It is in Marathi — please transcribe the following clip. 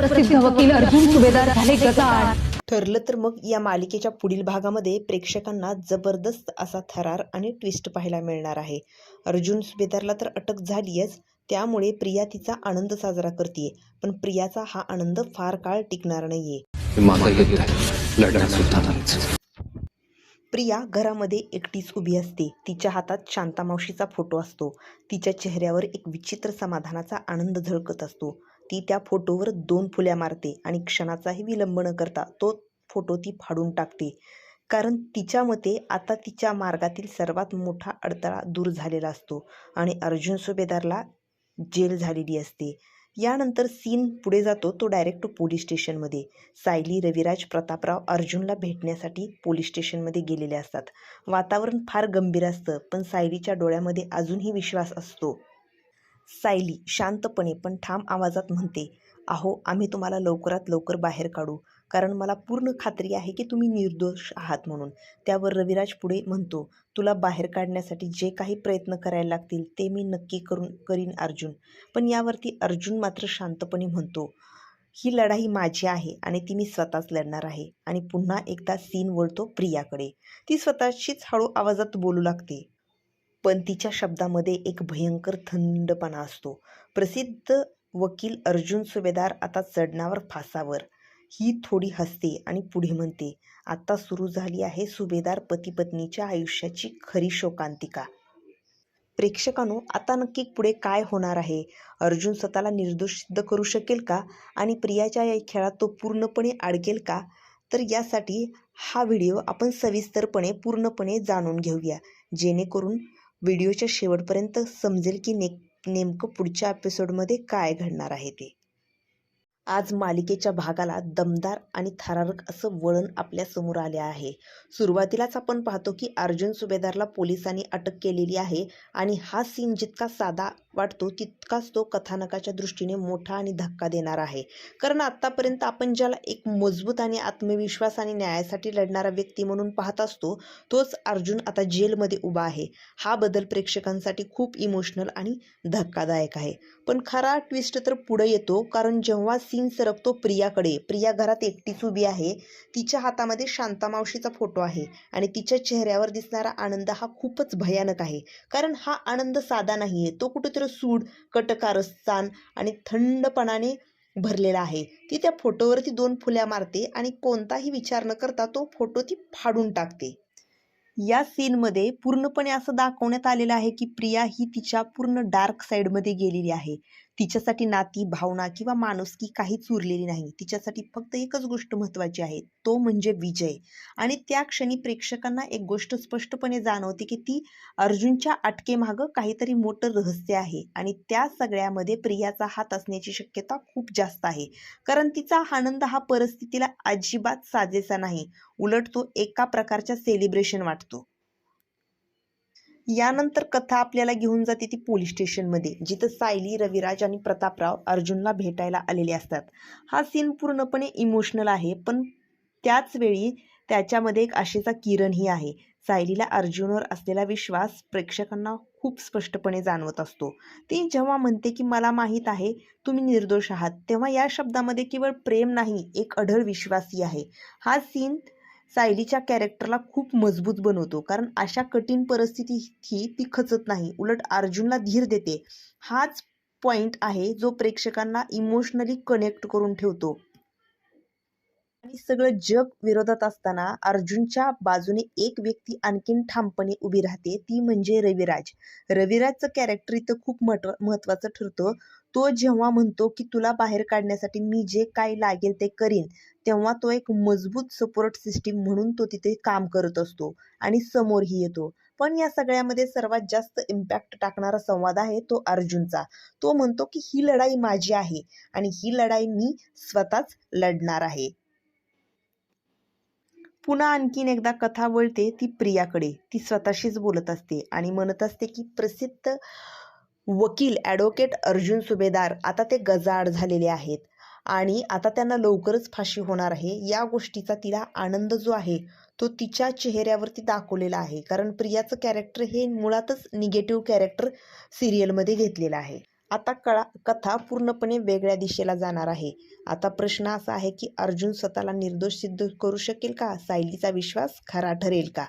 प्रसिद्ध वकील अर्जुन सुभेदार झाले गजाआड। ठरलं तर मग या मालिकेच्या पुढील भागामध्ये प्रेक्षकांना जबरदस्त असा थरार आणि ट्विस्ट पाहायला मिळणार आहे। अर्जुन सुभेदारला तर अटक झालीच, त्यामुळे प्रिया तिचा आनंद साजरा करते, पण प्रियाचा हा आनंद फार काळ टिकणार नाहीये। प्रिया घरामध्ये एकटीच उभी असते। तिच्या हातात शांतामावशीचा फोटो असतो। तिच्या चेहऱ्यावर एक विचित्र समाधानाचा आनंद झळकत असतो। ती त्या फोटोवर 2 फुल्या मारते आणि क्षणाचाही विलंब न करता तो फोटो ती फाडून टाकते, कारण तिच्या मते आता तिच्या मार्गातील सर्वात मोठा अडथळा दूर झालेला असतो आणि अर्जुन सुभेदारला जेल झालेली असते। यानंतर सीन पुढे जातो तो डायरेक्ट पोलीस स्टेशनमध्ये। सायली, रविराज, प्रतापराव अर्जुनला भेटण्यासाठी पोलीस स्टेशनमध्ये गेलेले असतात। वातावरण फार गंभीर असतं, पण सायलीच्या डोळ्यामध्ये अजूनही विश्वास असतो। सायली शांतपणे पण ठाम आवाजात म्हणते, "अहो, आम्ही तुम्हाला लवकरात लवकर बाहेर काढू, कारण मला पूर्ण खात्री आहे की तुम्ही निर्दोष आहात म्हणून." त्यावर रविराज पुढे म्हणतो, "तुला बाहेर काढण्यासाठी जे काही प्रयत्न करायला लागतील ते मी नक्की करीन अर्जुन." पण यावरती अर्जुन मात्र शांतपणे म्हणतो, "ही लढाई माझी आहे आणि ती मी स्वतःच लढणार आहे." आणि पुन्हा एकदा सीन वळतो प्रियाकडे। ती स्वतःशीच हळू आवाजात बोलू लागते, पण तिच्या शब्दामध्ये एक भयंकर थंडपणा असतो। प्रसिद्ध वकील अर्जुन सुभेदार आता चढणावर फासावर। ही थोडी हसते आणि पुढे म्हणते, "आता सुरू झाली आहे सुभेदार पती पत्नीच्या आयुष्याची खरी शोकांतिका." प्रेक्षकांनो, आता नक्की पुढे काय होणार आहे? अर्जुन स्वतःला निर्दोष सिद्ध करू शकेल का? आणि प्रियाच्या या खेळात तो पूर्णपणे अडकेल का? तर यासाठी हा व्हिडिओ आपण सविस्तरपणे पूर्णपणे जाणून घेऊया, जेणेकरून व्हिडिओच्या शेवटपर्यंत समजेल की नेमकं पुढच्या एपिसोडमध्ये काय घडणार आहे ते। आज मालिकेच्या भागाला दमदार आणि थरारक असं वळण आपल्या समोर आले आहे। सुरुवातीलाच आपण पाहतो की अर्जुन सुभेदारला पोलिसांनी अटक केलेली आहे आणि हा सीन जितका साधा वाटतो तितकाच तो कथानकाच्या दृष्टीने मोठा आणि धक्का देणारा आहे। कारण आतापर्यंत आपण ज्याला एक मजबूत आणि आत्मविश्वास आणि न्यायासाठी लढणारा व्यक्ती म्हणून पाहत असतो, तोच अर्जुन आता जेलमध्ये उभा आहे। हा बदल प्रेक्षकांसाठी खूप इमोशनल आणि धक्कादायक आहे। पण खरा ट्विस्ट तर पुढे येतो, कारण जेव्हा सीन सरकतो प्रियाकडे। प्रिया घरात एकटीच उभी आहे। तिच्या हातामध्ये शांतामावशीचा फोटो आहे आणि तिच्या चेहऱ्यावर दिसणारा आनंद हा खूपच भयानक आहे, कारण हा आनंद साधा नाहीये, तो कुठेतरी सूड, कटकारस्थान आणि थंडपणाने भरलेला आहे। ती त्या फोटोवरती 2 फुल्या मारते आणि कोणताही विचार न करता तो फोटो ती फाडून टाकते। या सीनमध्ये पूर्णपणे असं दाखवण्यात आलेलं आहे की प्रिया ही तिच्या पूर्ण डार्क साईडमध्ये गेलेली आहे। तिच्यासाठी नाती, भावना किंवा माणुसकी काहीच उरलेली नाही। तिच्यासाठी फक्त एकच गोष्ट महत्त्वाची आहे, तो म्हणजे विजय। आणि त्या क्षणी प्रेक्षकांना एक गोष्ट स्पष्टपणे जाणवते की ती अर्जुनच्या अटकेमागं काहीतरी मोठं रहस्य आहे आणि त्या सगळ्यामध्ये प्रियाचा हात असण्याची शक्यता खूप जास्त आहे, कारण तिचा आनंद हा परिस्थितीला अजिबात साजेसा नाही, उलट तो एका प्रकारच्या सेलिब्रेशन वाटतो। यानंतर कथा आपल्याला घेऊन जाते ती पोलीस स्टेशनमध्ये, जिथं सायली, रविराज आणि प्रतापराव अर्जुनला भेटायला आलेले असतात। हा सीन पूर्णपणे इमोशनल आहे, पण त्याच वेळी त्याच्यामध्ये एक आशेचा किरणही आहे। सायलीला अर्जुनवर असलेला विश्वास प्रेक्षकांना खूप स्पष्टपणे जाणवत असतो। ती जेव्हा म्हणते की "मला माहीत आहे तुम्ही निर्दोष आहात", तेव्हा या शब्दामध्ये केवळ प्रेम नाही, एक अढळ विश्वासही आहे। हा सीन सायलीच्या कॅरेक्टरला खूप मजबूत बनवतो, कारण अशा कठीण परिस्थितीतही ती खचत नाही, उलट अर्जुनला धीर देते। हाच पॉइंट आहे जो प्रेक्षकांना इमोशनली कनेक्ट करून ठेवतो। आणि सगळं जग विरोधात असताना अर्जुनच्या बाजूने एक व्यक्ती आणखीन ठामपणे उभी राहते, ती म्हणजे रविराज। रविराजचं कॅरेक्टर इथं खूप महत्त्वाचं ठरतं। तो जेव्हा म्हणतो की "तुला बाहेर काढण्यासाठी मी जे काही लागेल ते करीन", तेव्हा तो एक मजबूत सपोर्ट सिस्टीम म्हणून तो तिथे काम करत असतो आणि समोरही येतो। पण या सगळ्यामध्ये सर्वात जास्त इम्पॅक्ट टाकणारा संवाद आहे तो अर्जुनचा। तो म्हणतो की "ही लढाई माझी आहे आणि ही लढाई मी स्वतःच लढणार आहे." पुन्हा आणखीन एकदा कथा वळते ती प्रियाकडे। ती स्वतःशीच बोलत असते आणि म्हणत असते की प्रसिद्ध वकील ॲडव्होकेट अर्जुन सुभेदार आता ते गजाआड झालेले आहेत आणि आता त्यांना लवकरच फाशी होणार आहे। या गोष्टीचा तिला आनंद जो आहे तो तिच्या चेहऱ्यावरती दाखवलेला आहे, कारण प्रियाचं कॅरेक्टर हे मुळातच निगेटिव्ह कॅरेक्टर सिरियलमध्ये घेतलेलं आहे। आता कथा पूर्णपणे वेगळ्या दिशेला जाणार आहे. आता प्रश्न असा आहे की अर्जुन स्वतःला निर्दोष सिद्ध करू शकेल का? सायलीचा विश्वास खरा ठरेल का?